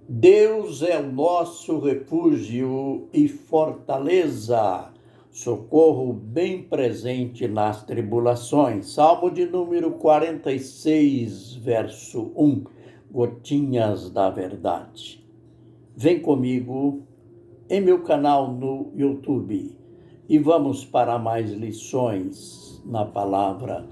Deus é o nosso refúgio e fortaleza, socorro bem presente nas tribulações. Salmo de número 46, verso 1, Gotinhas da Verdade. Vem comigo em meu canal no YouTube e vamos para mais lições na palavra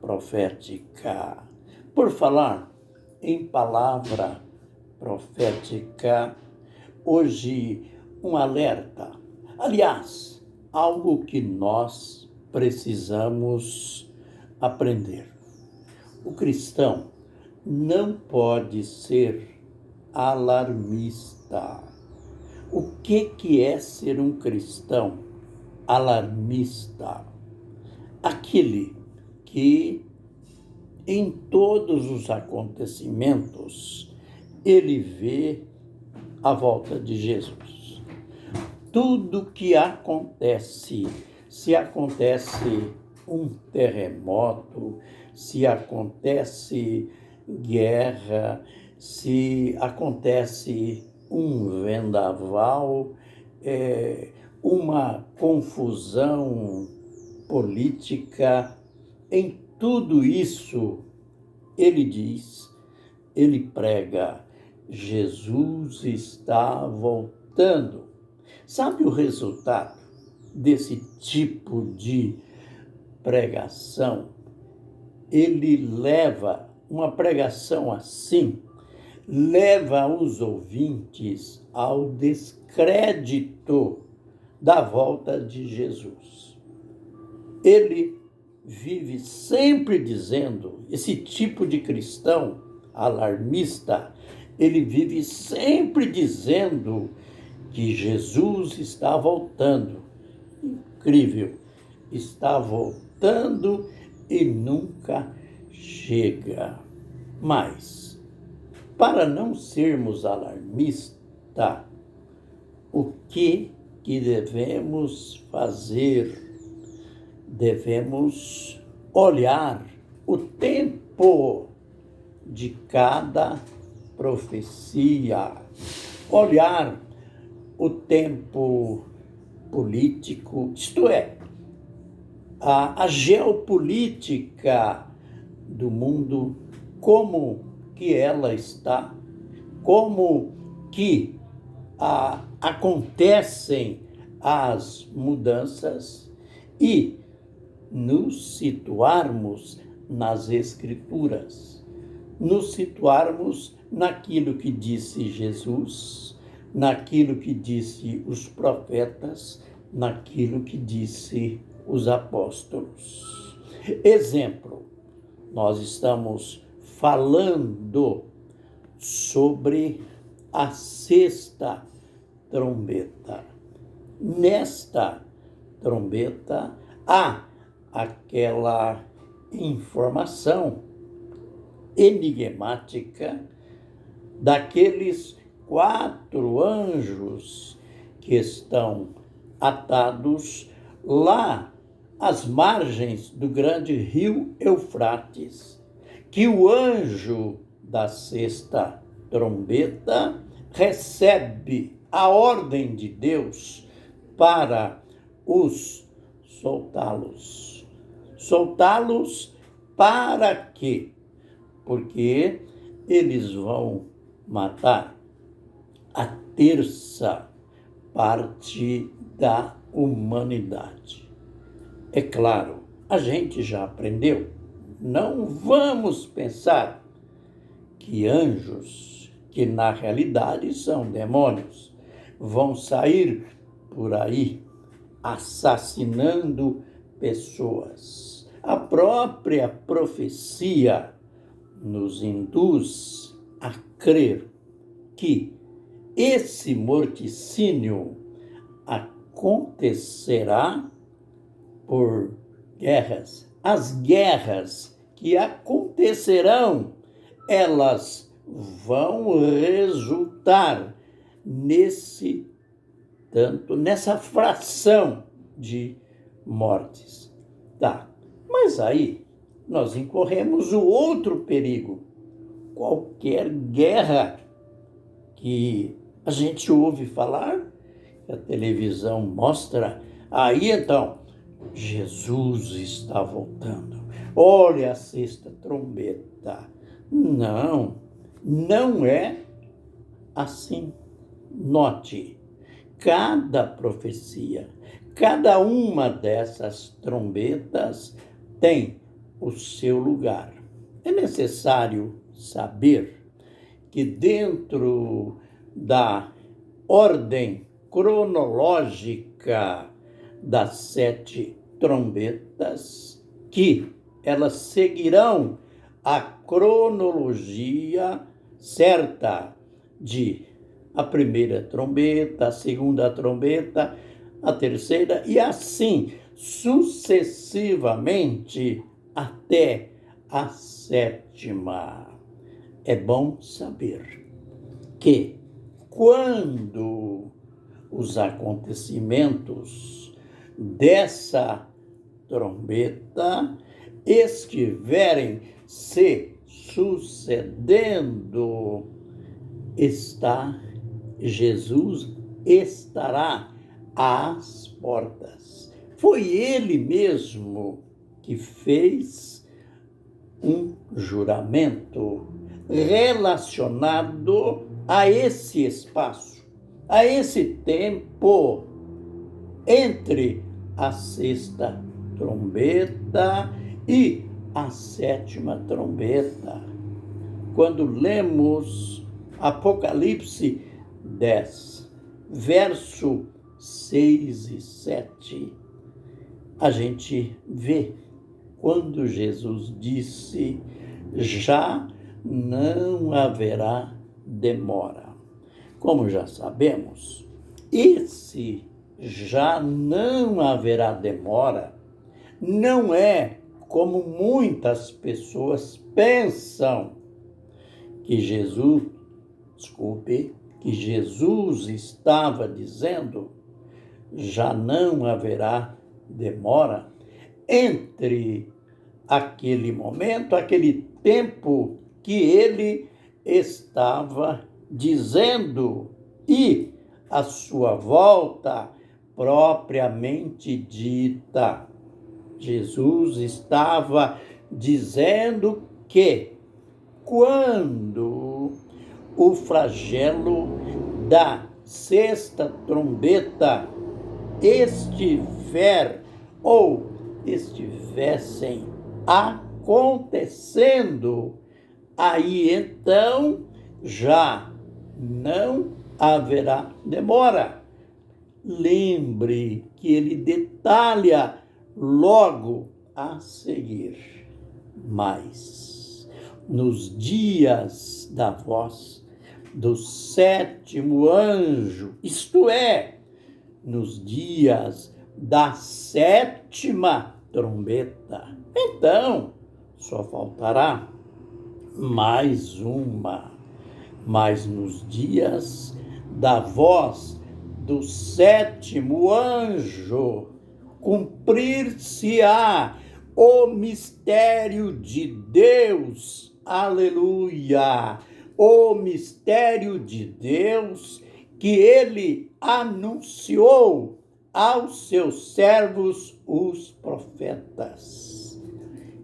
profética. Por falar em palavra profética, hoje um alerta. Aliás, algo que nós precisamos aprender. O cristão não pode ser alarmista. O que é ser um cristão alarmista? Aquele que em todos os acontecimentos ele vê a volta de Jesus. Tudo que acontece, se acontece um terremoto, se acontece guerra, se acontece um vendaval, uma confusão política, em tudo isso, ele diz, ele prega, Jesus está voltando. Sabe o resultado desse tipo de pregação? Ele leva, uma pregação assim, leva os ouvintes ao descrédito da volta de Jesus. Ele vive sempre dizendo, esse tipo de cristão alarmista, ele vive sempre dizendo que Jesus está voltando. Incrível, está voltando e nunca chega. Mas, para não sermos alarmistas, o que devemos fazer? Devemos olhar o tempo de cada profecia, olhar o tempo político, isto é, a geopolítica do mundo, como que ela está, como que acontecem as mudanças e nos situarmos nas Escrituras, nos situarmos naquilo que disse Jesus, naquilo que disse os profetas, naquilo que disse os apóstolos. Exemplo, nós estamos falando sobre a sexta trombeta. Nesta trombeta há aquela informação enigmática daqueles 4 anjos que estão atados lá às margens do grande rio Eufrates, que o anjo da sexta trombeta recebe a ordem de Deus para os soltá-los. Soltá-los para quê? Porque eles vão matar a terça parte da humanidade. É claro, a gente já aprendeu. Não vamos pensar que anjos, que na realidade são demônios, vão sair por aí assassinando pessoas. A própria profecia nos induz a crer que esse morticínio acontecerá por guerras. As guerras que acontecerão, elas vão resultar nessa fração de mortes. Tá, mas aí nós incorremos o outro perigo. Qualquer guerra que a gente ouve falar, que a televisão mostra. Aí então, Jesus está voltando. Olha a sexta trombeta. Não, não é assim. Note, cada profecia, cada uma dessas trombetas tem o seu lugar. É necessário saber que dentro da ordem cronológica das 7 trombetas, que elas seguirão a cronologia certa de a primeira trombeta, a segunda trombeta, a terceira, e assim sucessivamente até a 7ª. É bom saber que quando os acontecimentos dessa trombeta estiverem se sucedendo, Jesus estará às portas. Foi ele mesmo que fez um juramento relacionado a esse espaço, a esse tempo entre a sexta trombeta e a 7ª trombeta. Quando lemos Apocalipse 10, verso 6 e 7, a gente vê quando Jesus disse: já não haverá demora. Como já sabemos, esse já não haverá demora não é como muitas pessoas pensam que Jesus estava dizendo: já não haverá demora entre aquele momento, aquele tempo que ele estava dizendo e a sua volta propriamente dita. Jesus estava dizendo que quando o flagelo da sexta trombeta estiver ou estivessem acontecendo, aí então já não haverá demora. Lembre que ele detalha logo a seguir: mas nos dias da voz do 7º anjo, isto é, nos dias da 7ª trombeta, então só faltará mais uma. Mas nos dias da voz do 7º anjo, cumprir-se-á o mistério de Deus, aleluia, o mistério de Deus que ele anunciou aos seus servos, os profetas.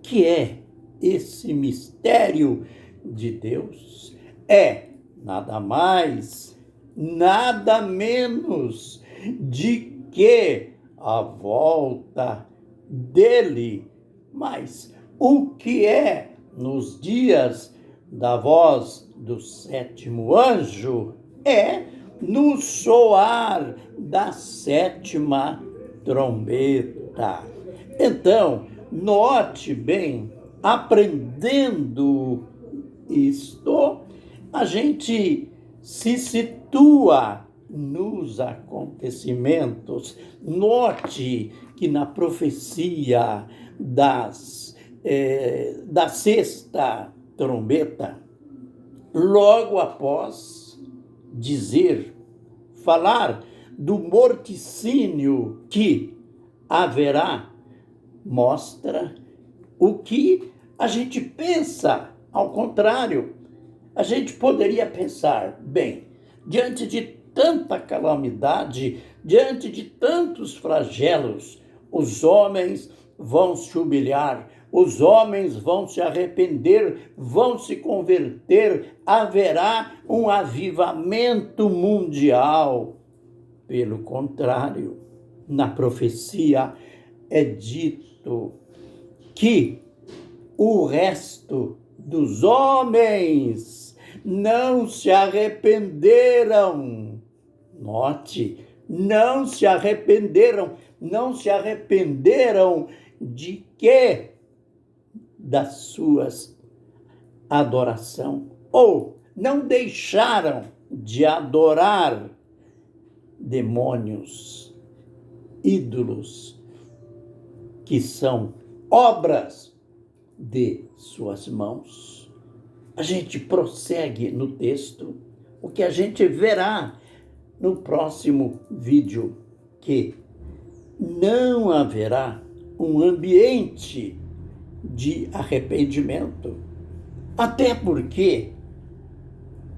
Que é esse mistério de Deus? É nada mais, nada menos de que a volta dele. Mas o que é nos dias da voz do 7º anjo? É no soar da 7ª trombeta. Então, note bem, aprendendo isto, a gente se situa nos acontecimentos. Note que na profecia da sexta trombeta, logo após falar do morticínio que haverá, mostra o que a gente pensa. Ao contrário, a gente poderia pensar: bem, diante de tanta calamidade, diante de tantos flagelos, os homens vão se humilhar, os homens vão se arrepender, vão se converter, haverá um avivamento mundial. Pelo contrário, na profecia é dito que o resto dos homens não se arrependeram. Note, não se arrependeram. Não se arrependeram de quê? Das suas adoração. Ou não deixaram de adorar demônios, ídolos, que são obras de suas mãos. A gente prossegue no texto, o que a gente verá no próximo vídeo, que não haverá um ambiente de arrependimento. Até porque,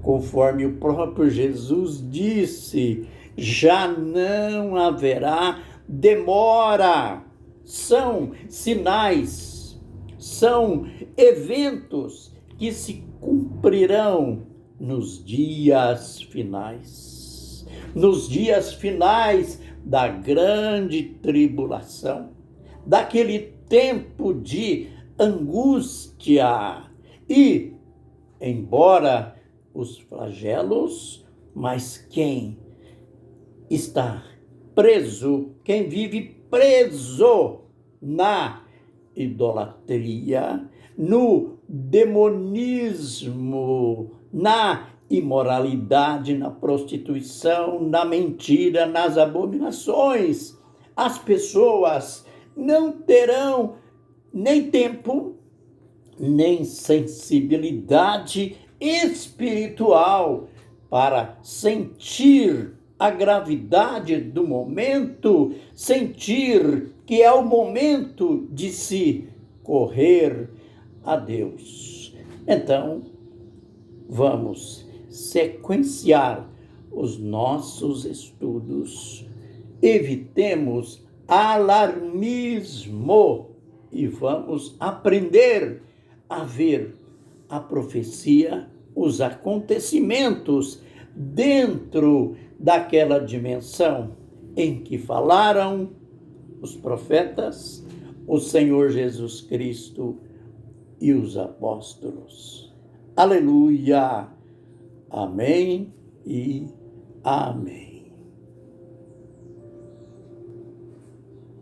conforme o próprio Jesus disse, já não haverá demora. São sinais, são eventos que se cumprirão nos dias finais. Nos dias finais da grande tribulação, daquele tempo de angústia. E, embora os flagelos, mas quem está preso, quem vive preso na idolatria, no demonismo, na imoralidade, na prostituição, na mentira, nas abominações, as pessoas não terão nem tempo, nem sensibilidade espiritual para sentir a gravidade do momento, sentir que é o momento de se correr a Deus. Então, vamos sequenciar os nossos estudos. Evitemos alarmismo e vamos aprender a ver a profecia, os acontecimentos dentro daquela dimensão em que falaram os profetas, o Senhor Jesus Cristo e os apóstolos. Aleluia! Amém e amém.